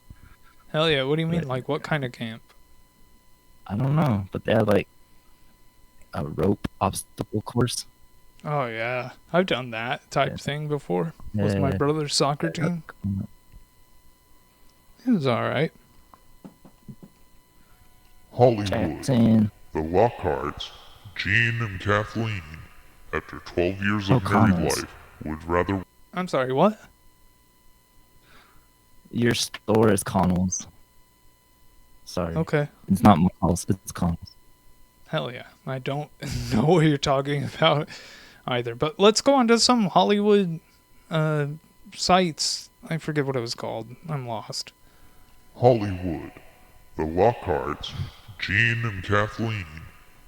Hell yeah. What do you mean? Right. Like, what kind of camp? I don't know, but they had like a rope obstacle course. Oh, yeah. I've done that type Yeah. thing before with my Yeah. brother's soccer team. It was alright. Hollywood. Jackson. The Lockharts, Gene and Kathleen, after 12 years of married O'Connell's. life, would rather I'm sorry, what? Your store is Connell's. Sorry. Okay. It's not McCall's, it's Connell's. Hell yeah. I don't know what you're talking about either. But let's go on to some Hollywood sites. I forget what it was called. I'm lost. Hollywood. The Lockharts, Gene and Kathleen,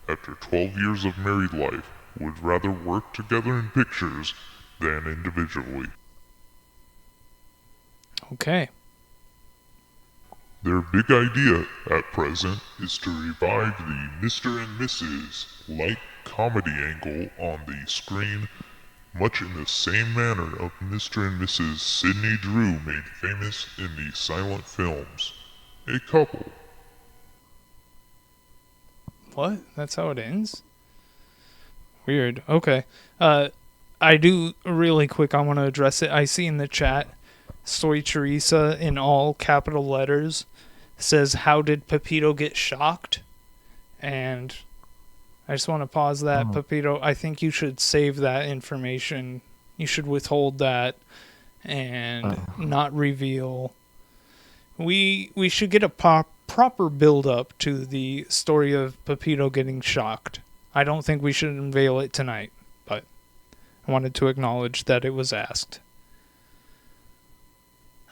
after 12 years of married life, would rather work together in pictures than individually. Okay. Their big idea at present is to revive the Mr. and Mrs. light comedy angle on the screen, much in the same manner of Mr. and Mrs. Sidney Drew made famous in the silent films. A couple. What? That's how it ends? Weird. Okay. I do, really quick, I want to address it. I see in the chat, Soy Teresa in all capital letters says, "How did Pepito get shocked?" And I just want to pause that. Oh. Pepito, I think you should save that information. You should withhold that and not reveal. We should get a proper build-up to the story of Pepito getting shocked. I don't think we should unveil it tonight, but I wanted to acknowledge that it was asked.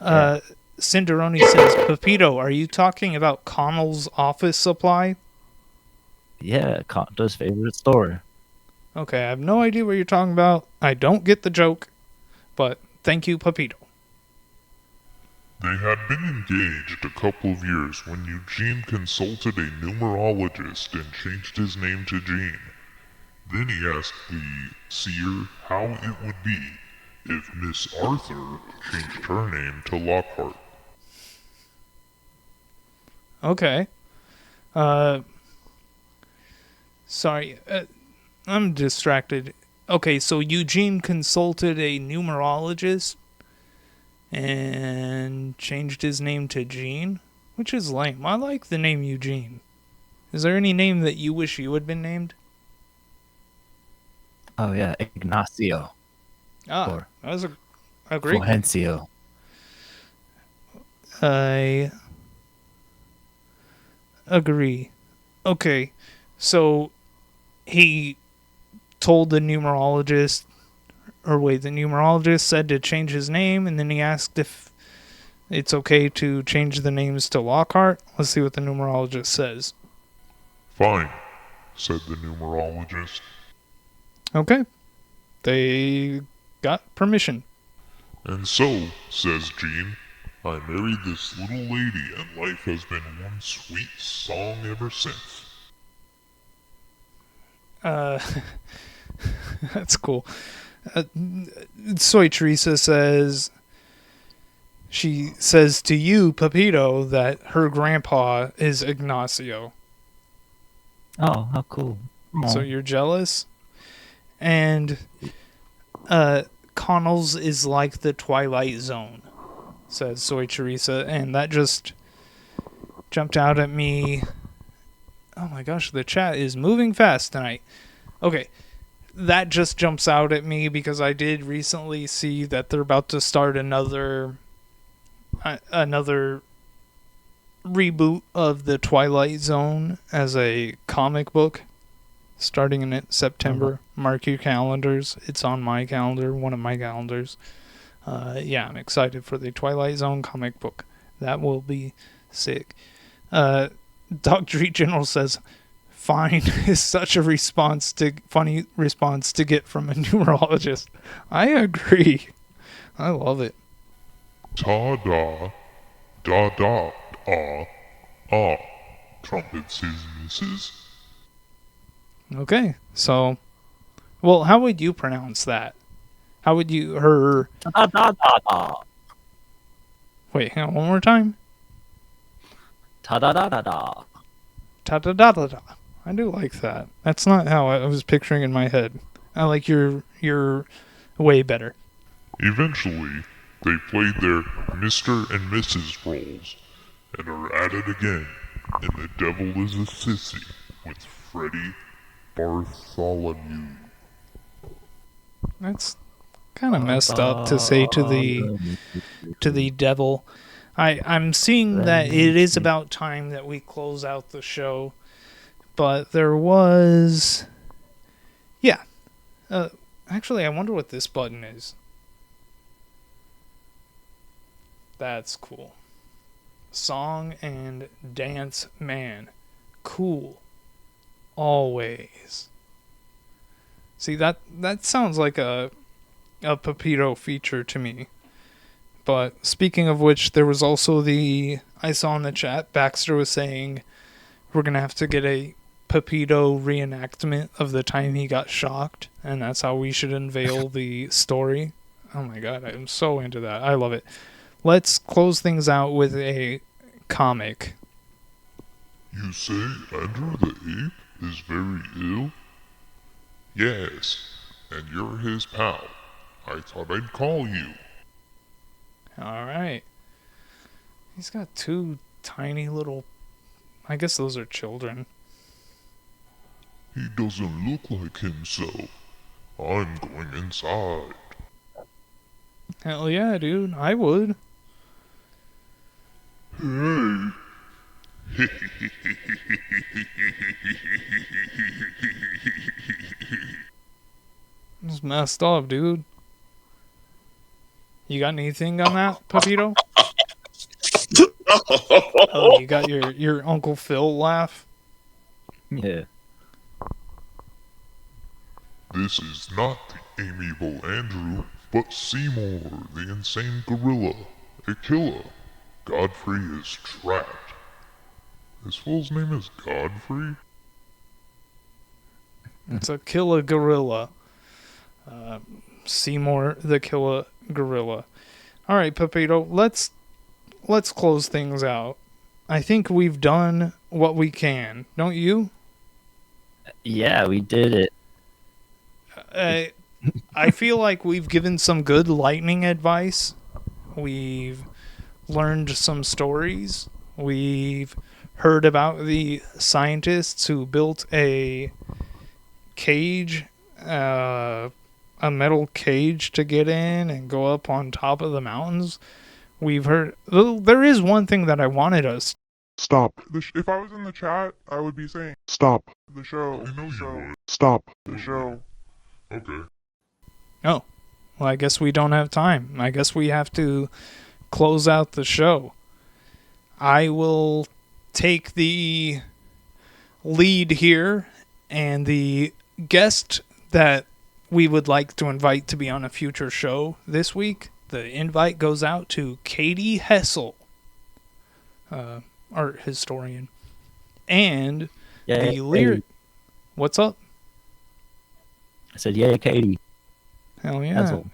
Cinderoni says, Pepito, are you talking about Connell's office supply? Yeah, Condo's favorite store. Okay, I have no idea what you're talking about. I don't get the joke, but thank you, Pepito. They had been engaged a couple of years when Eugene consulted a numerologist and changed his name to Gene. Then he asked the seer how it would be if Miss Arthur changed her name to Lockhart. Okay. Sorry, I'm distracted. Okay, so Eugene consulted a numerologist and changed his name to Gene, which is lame. I like the name Eugene. Is there any name that you wish you had been named? Oh yeah, Ignacio. Ah, that was a great one. Fulgencio. I agree. Okay, so he told the numerologist, the numerologist said to change his name, and then he asked if it's okay to change the names to Lockhart. Let's see what the numerologist says. Fine, said the numerologist. Okay, they got permission. And so, says Gene, I married this little lady and life has been one sweet song ever since. That's cool. Soy Teresa says, she says to you, Pepito, that her grandpa is Ignacio. Oh, how cool. So you're jealous? And Connell's is like the Twilight Zone, says Soy Teresa, and that just jumped out at me. Oh my gosh, the chat is moving fast tonight. Okay, that just jumps out at me because I did recently see that they're about to start another reboot of the Twilight Zone as a comic book starting in September. Mark your calendars. It's on my calendar, one of my calendars. Yeah, I'm excited for the Twilight Zone comic book. That will be sick. Dr. General says, fine is such a funny response to get from a numerologist. I agree. I love it. Ta-da, da-da, ah. Trumpets his missus. Okay, so, well, how would you pronounce that? How would you, her, Da da da da. wait, hang on, one more time? Ta da da da da. Ta-da-da-da-da. I do like that. That's not how I was picturing in my head. I like your way better. Eventually, they played their Mr. and Mrs. roles and are at it again in The Devil is a Sissy with Freddie Bartholomew. That's kind of messed up to say to the devil. I'm seeing that it is about time that we close out the show, but there was, yeah. Actually, I wonder what this button is. That's cool. Song and dance man, cool. Always. See, that sounds like a Pepito feature to me. But speaking of which, there was also I saw in the chat, Baxter was saying we're going to have to get a Pepito reenactment of the time he got shocked, and that's how we should unveil the story. Oh my god, I'm so into that. I love it. Let's close things out with a comic. You say Andrew the Ape is very ill? Yes, and you're his pal. I thought I'd call you. Alright. He's got two tiny little... I guess those are children. He doesn't look like himself. I'm going inside. Hell yeah, dude. I would. Hey. It's messed up, dude. You got anything on that, Pepito? Oh, you got your Uncle Phil laugh? Yeah. This is not the amiable Andrew, but Seymour, the insane gorilla, a killer. Godfrey is trapped. This fool's name is Godfrey? It's a killer gorilla. Seymour the killer gorilla. Alright, Pepito, let's close things out. I think we've done what we can, don't you? Yeah, we did it. I feel like we've given some good lightning advice. We've learned some stories. We've heard about the scientists who built a cage, a metal cage to get in and go up on top of the mountains. We've heard... There is one thing that I wanted us... Stop. If I was in the chat, I would be saying, stop the show. I know you would. Stop the show. Okay. Oh, well, I guess we don't have time. I guess we have to close out the show. I will take the lead here, and the guest that we would like to invite to be on a future show this week, the invite goes out to Katie Hessel, art historian, and the lyric... What's up? I said, yeah, Katie. Hell yeah. Hessel.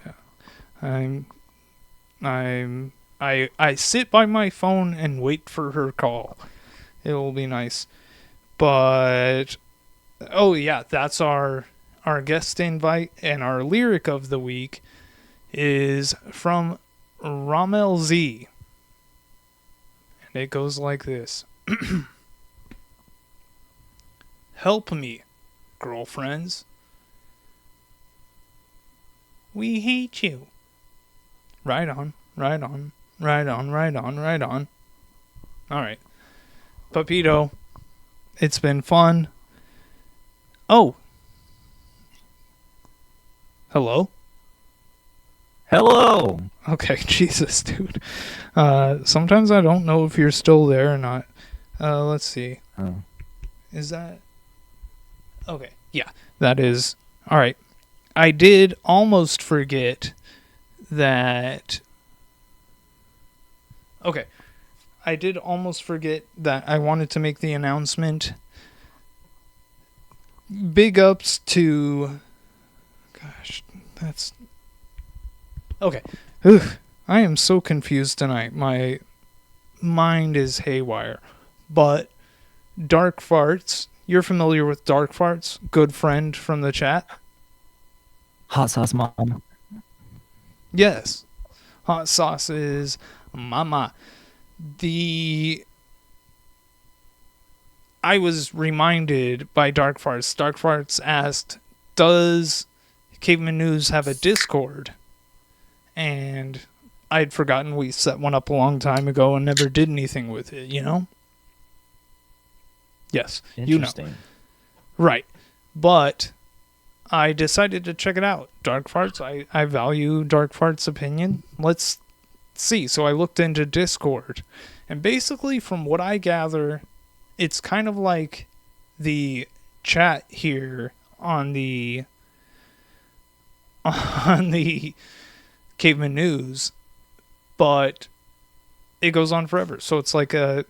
I sit by my phone and wait for her call. It will be nice. But oh yeah, that's our guest invite, and our lyric of the week is from Rommel Z. And it goes like this. Help me, girlfriends. We hate you. Right on, right on, right on, right on, right on. Alright. Pepito, it's been fun. Oh. Hello? Hello. Okay, Jesus, dude. Sometimes I don't know if you're still there or not. Let's see. Oh. Is that Okay, yeah, that is all right. I did almost forget that. Okay, I did almost forget that I wanted to make the announcement. Big ups to. Gosh, that's. Okay. Ugh, I am so confused tonight. My mind is haywire. But Dark Farts, you're familiar with Dark Farts? Good friend from the chat? Hot sauce mom. Yes. Hot sauce is mama. I was reminded by Dark Farts. Dark Farts asked, does Caveman News have a Discord? And I'd forgotten we set one up a long time ago and never did anything with it, you know? Yes, you know. Interesting. Right. But I decided to check it out. Dark Farts, I value Dark Farts' opinion. Let's see. So I looked into Discord. And basically, from what I gather, it's kind of like the chat here on the Caveman News, but it goes on forever. So it's like the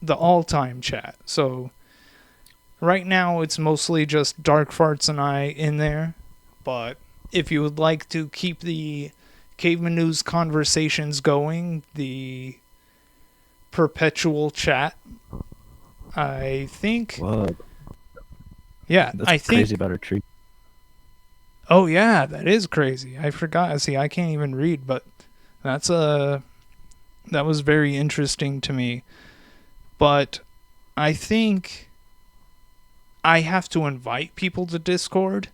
all-time chat. So right now it's mostly just Dark Farts and I in there, but if you would like to keep the Caveman News conversations going, the perpetual chat, I think. Whoa. Yeah, That's I think. crazy about a tree. Oh yeah, that is crazy. I forgot. See, I can't even read, but that was very interesting to me. But I think I have to invite people to Discord.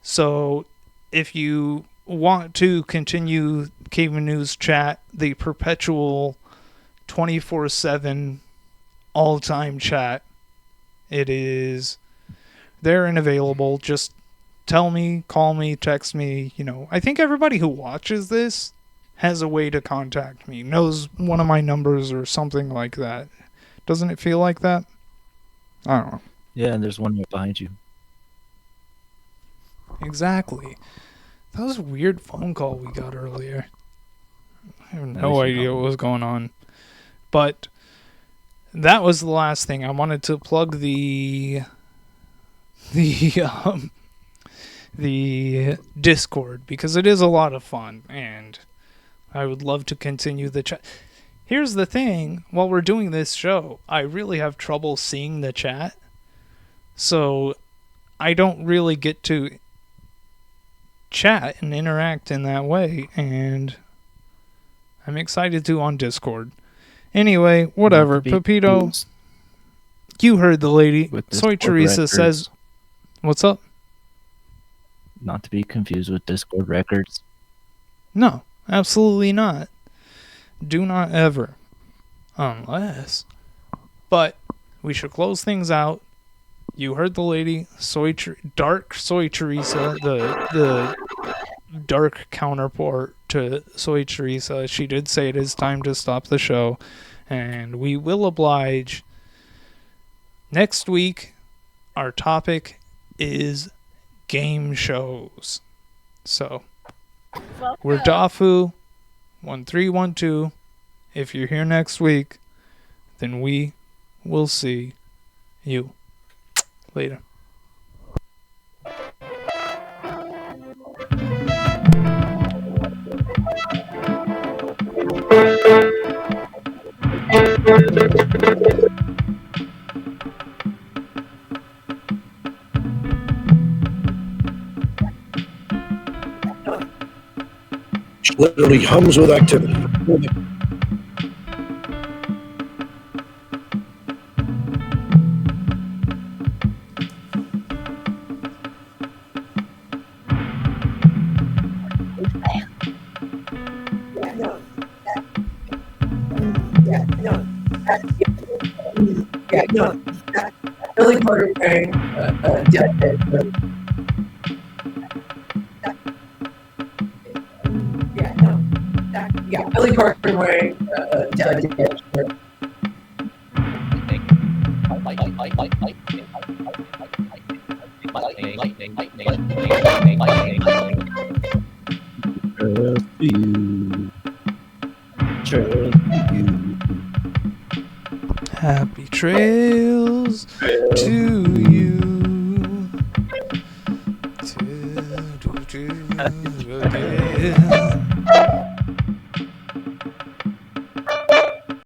So if you want to continue Caveman News chat, the perpetual 24/7 all-time chat, it is there and available. Just tell me, call me, text me, you know. I think everybody who watches this has a way to contact me, knows one of my numbers or something like that. Doesn't it feel like that? I don't know. Yeah, and there's one right behind you. Exactly. That was a weird phone call we got earlier. I have That no is idea wrong. what was going on. But that was the last thing. I wanted to plug the Discord because it is a lot of fun and I would love to continue the chat. Here's the thing, while we're doing this show, I really have trouble seeing the chat. So I don't really get to chat and interact in that way, and I'm excited to on Discord. Anyway, whatever. Not to be Pepito, confused you heard the lady. with Soy Discord Teresa records. says, what's up? Not to be confused with Discord records. No, absolutely not. Do not ever. Unless. But we should close things out. You heard the lady, Dark Soy Teresa, the dark counterpart to Soy Teresa. She did say it is time to stop the show, and we will oblige. Next week, our topic is game shows. So, we're Dafu 1312. If you're here next week, then we will see you later. Literally hums with activity. Billy Porter wearing Billy Porter wearing Happy trails to you. To,